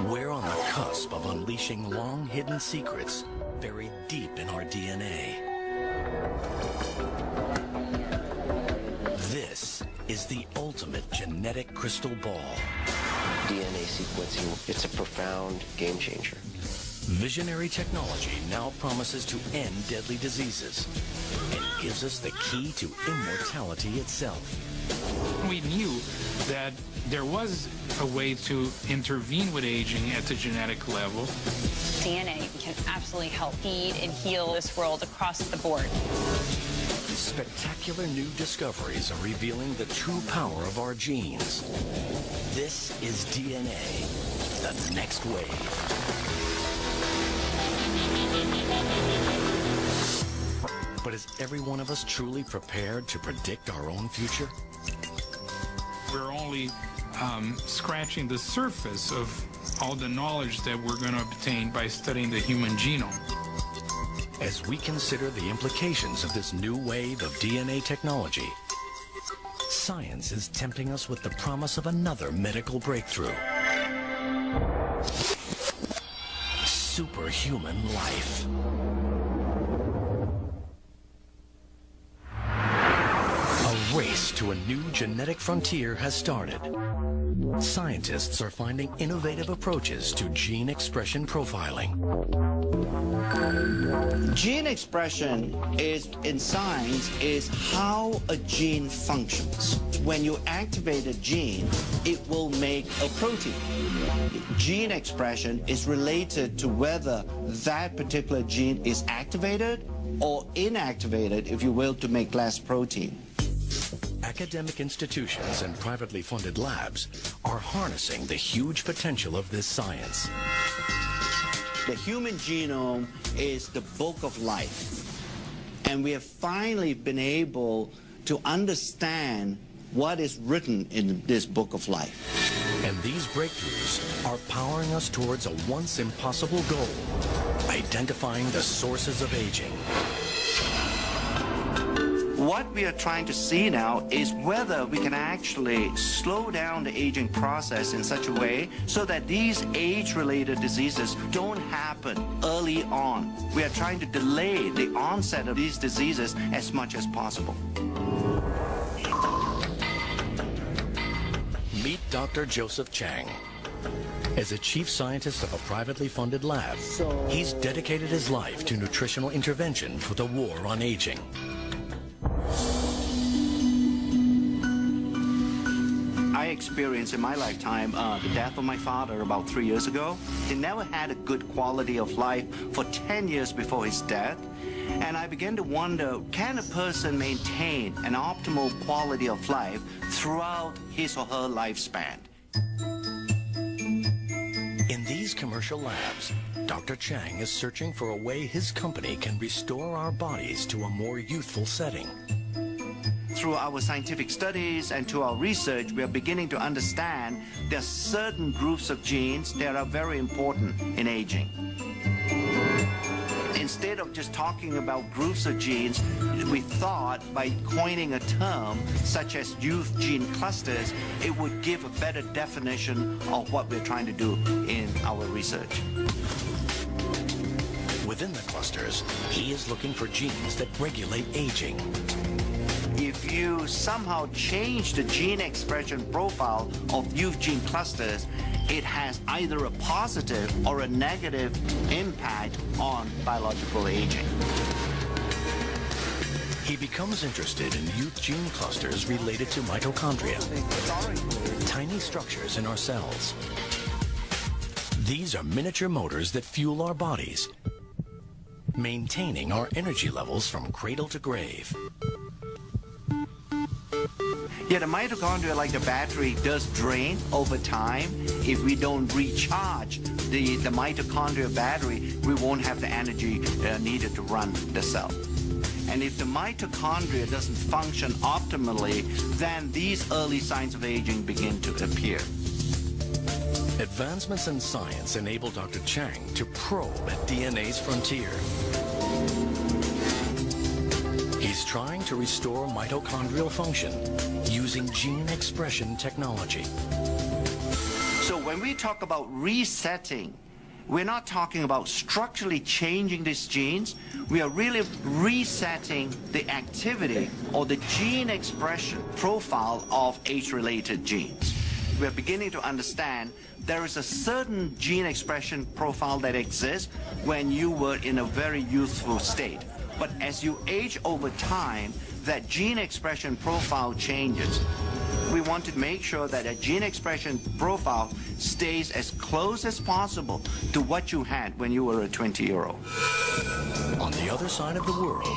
We're on the cusp of unleashing long-hidden secrets buried deep in our DNA. This is the ultimate genetic crystal ball. DNA sequencing, it's a profound game changer. Visionary technology now promises to end deadly diseases and gives us the key to immortality itself. We knew that there was a way to intervene with aging at the genetic level. DNA can absolutely help feed and heal this world across the board. Spectacular new discoveries are revealing the true power of our genes. This is DNA, the next wave. But is every one of us truly prepared to predict our own future? We're only scratching the surface of all the knowledge that we're going to obtain by studying the human genome. As we consider the implications of this new wave of DNA technology, science is tempting us with the promise of another medical breakthrough. Superhuman life. A race to a new genetic frontier has started. Scientists are finding innovative approaches to gene expression profiling. Gene expression in science is how a gene functions. When you activate a gene, it will make a protein. Gene expression is related to whether that particular gene is activated or inactivated, if you will, to make less protein. Academic institutions and privately funded labs are harnessing the huge potential of this science. The human genome is the book of life, and we have finally been able to understand what is written in this book of life. And these breakthroughs are powering us towards a once impossible goal, identifying the sources of aging. What we are trying to see now is whether we can actually slow down the aging process in such a way so that these age-related diseases don't happen early on. We are trying to delay the onset of these diseases as much as possible. Meet Dr. Joseph Chang. As a chief scientist of a privately funded lab, he's dedicated his life to nutritional intervention for the war on aging. I experienced in my lifetime the death of my father about 3 years ago. He never had a good quality of life for 10 years before his death. And I began to wonder, can a person maintain an optimal quality of life throughout his or her lifespan? In these commercial labs, Dr. Chang is searching for a way his company can restore our bodies to a more youthful setting. Through our scientific studies and to our research, we are beginning to understand there are certain groups of genes that are very important in aging. Instead of just talking about groups of genes, we thought by coining a term such as youth gene clusters, it would give a better definition of what we're trying to do in our research. Within the clusters, he is looking for genes that regulate aging. If you somehow change the gene expression profile of youth gene clusters, it has either a positive or a negative impact on biological aging. He becomes interested in youth gene clusters related to mitochondria, tiny structures in our cells. These are miniature motors that fuel our bodies, maintaining our energy levels from cradle to grave. Yeah, the mitochondria, like the battery, does drain over time. If we don't recharge the mitochondria battery, we won't have the energy needed to run the cell. And if the mitochondria doesn't function optimally, then these early signs of aging begin to appear. Advancements in science enable Dr. Chang to probe at DNA's frontier. He's trying to restore mitochondrial function using gene expression technology. So when we talk about resetting, we're not talking about structurally changing these genes. We are really resetting the activity or the gene expression profile of age-related genes. We're beginning to understand there is a certain gene expression profile that exists when you were in a very youthful state. But as you age over time, that gene expression profile changes. We want to make sure that a gene expression profile stays as close as possible to what you had when you were a 20-year-old. On the other side of the world,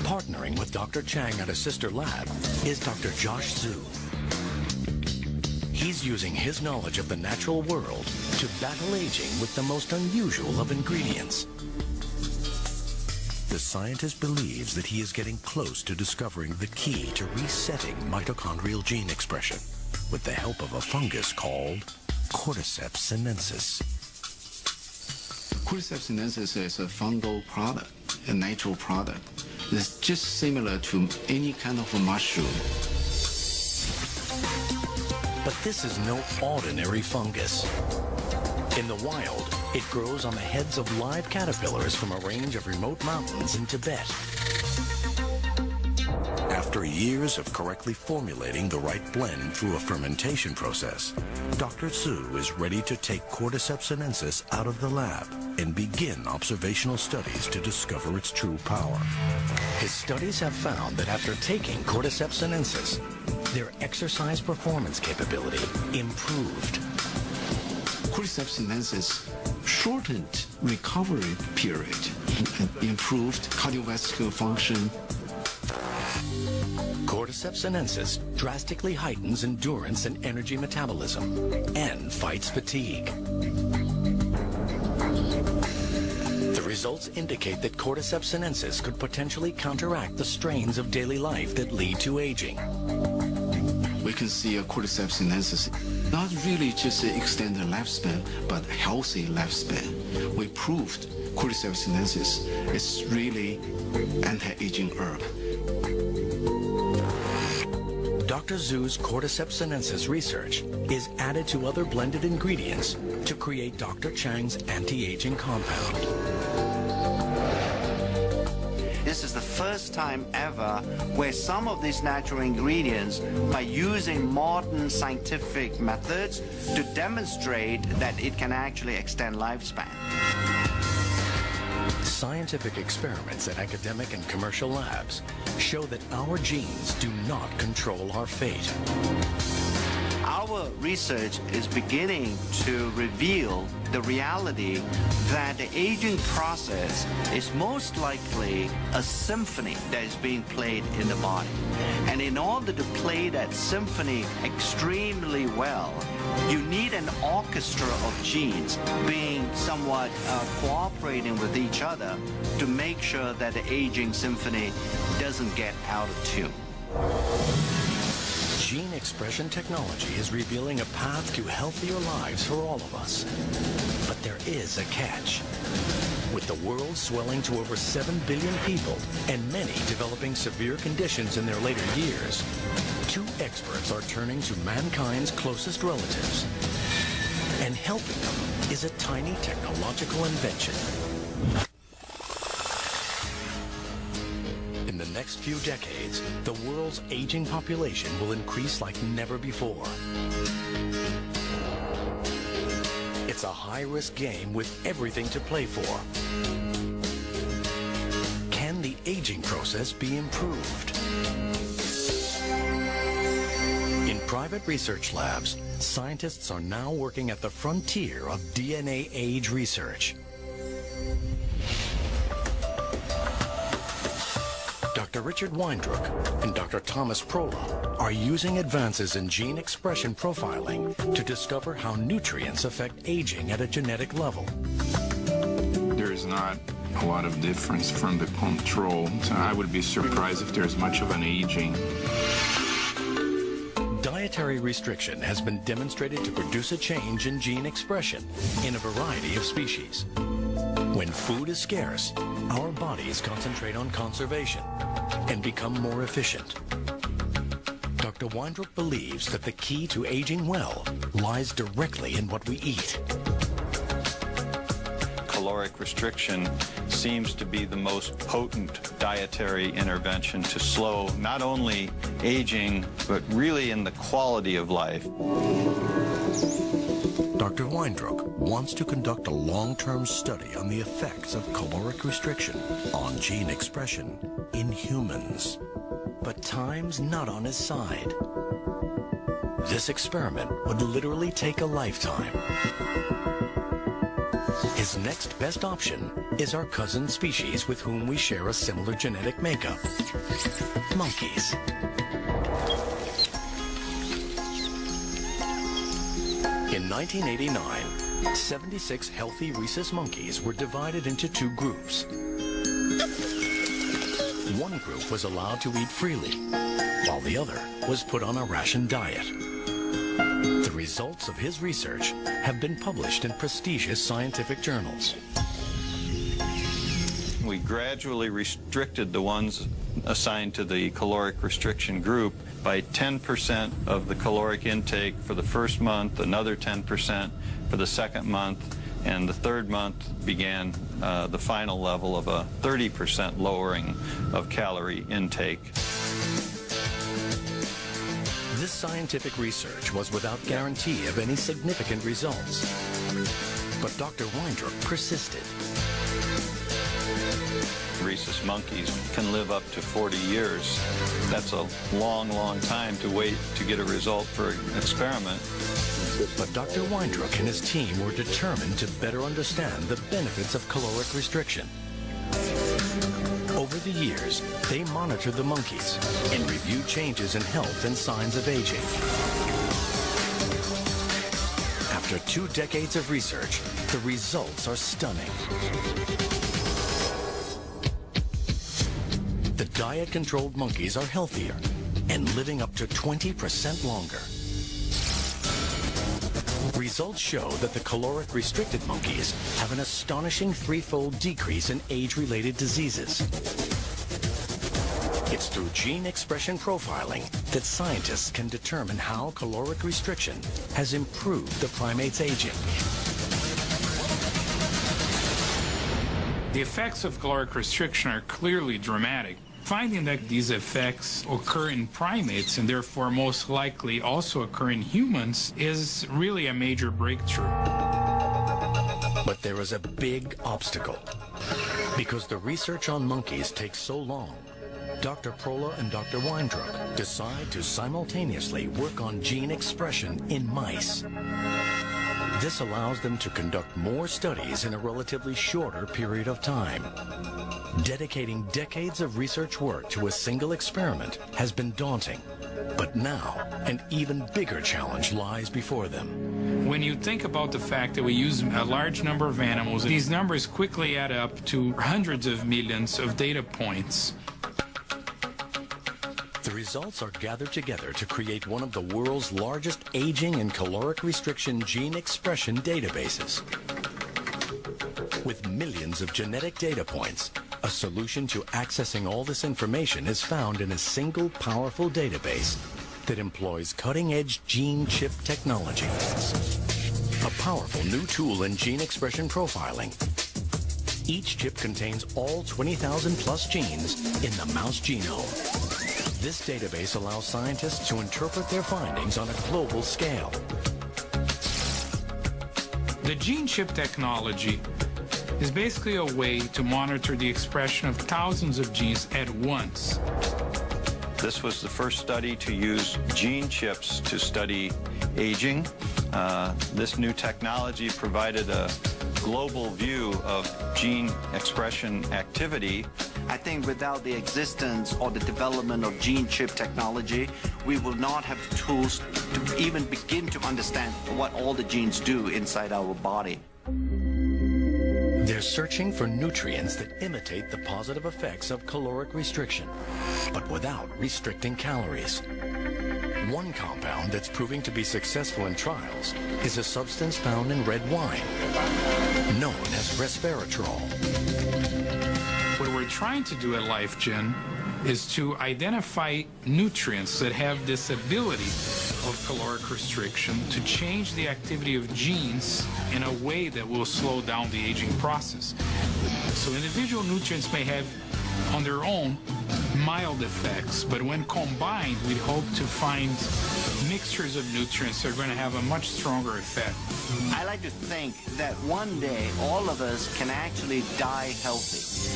partnering with Dr. Chang at a sister lab, is Dr. Josh Zhu. He's using his knowledge of the natural world to battle aging with the most unusual of ingredients. The scientist believes that he is getting close to discovering the key to resetting mitochondrial gene expression with the help of a fungus called Cordyceps sinensis. Cordyceps sinensis is a fungal product, a natural product. It's just similar to any kind of a mushroom. But this is no ordinary fungus. In the wild, it grows on the heads of live caterpillars from a range of remote mountains in Tibet. After years of correctly formulating the right blend through a fermentation process, Dr. Zhu is ready to take Cordyceps sinensis out of the lab and begin observational studies to discover its true power. His studies have found that after taking Cordyceps sinensis, their exercise performance capability improved. Cordyceps sinensis shortened recovery period and improved cardiovascular function. Cordyceps sinensis drastically heightens endurance and energy metabolism and fights fatigue. The results indicate that Cordyceps sinensis could potentially counteract the strains of daily life that lead to aging. We can see a Cordyceps sinensis not really just extend the lifespan, but healthy lifespan. We proved Cordyceps sinensis is really anti-aging herb. Dr. Zhu's Cordyceps sinensis research is added to other blended ingredients to create Dr. Chang's anti-aging compound. This is the first time ever where some of these natural ingredients, by using modern scientific methods, to demonstrate that it can actually extend lifespan. Scientific experiments at academic and commercial labs show that our genes do not control our fate. Our research is beginning to reveal the reality that the aging process is most likely a symphony that is being played in the body. And in order to play that symphony extremely well, you need an orchestra of genes being somewhat cooperating with each other to make sure that the aging symphony doesn't get out of tune. Gene expression technology is revealing a path to healthier lives for all of us. But there is a catch. With the world swelling to over 7 billion people and many developing severe conditions in their later years, two experts are turning to mankind's closest relatives. And helping them is a tiny technological invention. In the next few decades, the world's aging population will increase like never before. It's a high-risk game with everything to play for. Can the aging process be improved? In private research labs, scientists are now working at the frontier of DNA age research. Dr. Richard Weindruck and Dr. Thomas Prola are using advances in gene expression profiling to discover how nutrients affect aging at a genetic level. There is not a lot of difference from the control, so I would be surprised if there's much of an aging. Dietary restriction has been demonstrated to produce a change in gene expression in a variety of species. When food is scarce, our bodies concentrate on conservation and become more efficient. Dr. Dr. Weindruck believes that the key to aging well lies directly in what we eat. Caloric restriction seems to be the most potent dietary intervention to slow not only aging, but really in the quality of life. Dr. Weindruck wants to conduct a long-term study on the effects of caloric restriction on gene expression in humans. But time's not on his side. This experiment would literally take a lifetime. His next best option is our cousin species with whom we share a similar genetic makeup, monkeys. In 1989, 76 healthy rhesus monkeys were divided into two groups. One group was allowed to eat freely, while the other was put on a ration diet. The results of his research have been published in prestigious scientific journals. We gradually restricted the ones assigned to the caloric restriction group by 10% of the caloric intake for the first month, another 10% for the second month, and the third month began the final level of a 30% lowering of calorie intake. This scientific research was without guarantee of any significant results. But Dr. Weindruck persisted. Rhesus monkeys can live up to 40 years. That's a long, long time to wait to get a result for an experiment. But Dr. Weindruck and his team were determined to better understand the benefits of caloric restriction. Over the years, they monitored the monkeys and reviewed changes in health and signs of aging. After 2 decades of research, the results are stunning. The diet-controlled monkeys are healthier and living up to 20% longer. Results show that the caloric-restricted monkeys have an astonishing 3-fold decrease in age-related diseases. It's through gene expression profiling that scientists can determine how caloric restriction has improved the primate's aging. The effects of caloric restriction are clearly dramatic. Finding that these effects occur in primates and therefore most likely also occur in humans is really a major breakthrough. But there is a big obstacle. Because the research on monkeys takes so long, Dr. Prola and Dr. Weindruck decide to simultaneously work on gene expression in mice. This allows them to conduct more studies in a relatively shorter period of time. Dedicating decades of research work to a single experiment has been daunting, but now an even bigger challenge lies before them. When you think about the fact that we use a large number of animals, these numbers quickly add up to hundreds of millions of data points. The results are gathered together to create one of the world's largest aging and caloric restriction gene expression databases. With millions of genetic data points, a solution to accessing all this information is found in a single powerful database that employs cutting-edge gene chip technology. A powerful new tool in gene expression profiling. Each chip contains all 20,000 plus genes in the mouse genome. This database allows scientists to interpret their findings on a global scale. The gene chip technology is basically a way to monitor the expression of thousands of genes at once. This was the first study to use gene chips to study aging. This new technology provided a global view of gene expression activity. I think without the existence or the development of gene chip technology, we will not have the tools to even begin to understand what all the genes do inside our body. They're searching for nutrients that imitate the positive effects of caloric restriction, but without restricting calories. One compound that's proving to be successful in trials is a substance found in red wine, known as resveratrol. What we're trying to do at LifeGen is to identify nutrients that have this ability of caloric restriction to change the activity of genes in a way that will slow down the aging process. So individual nutrients may have on their own mild effects, but when combined, we hope to find mixtures of nutrients that are going to have a much stronger effect. I like to think that one day all of us can actually die healthy.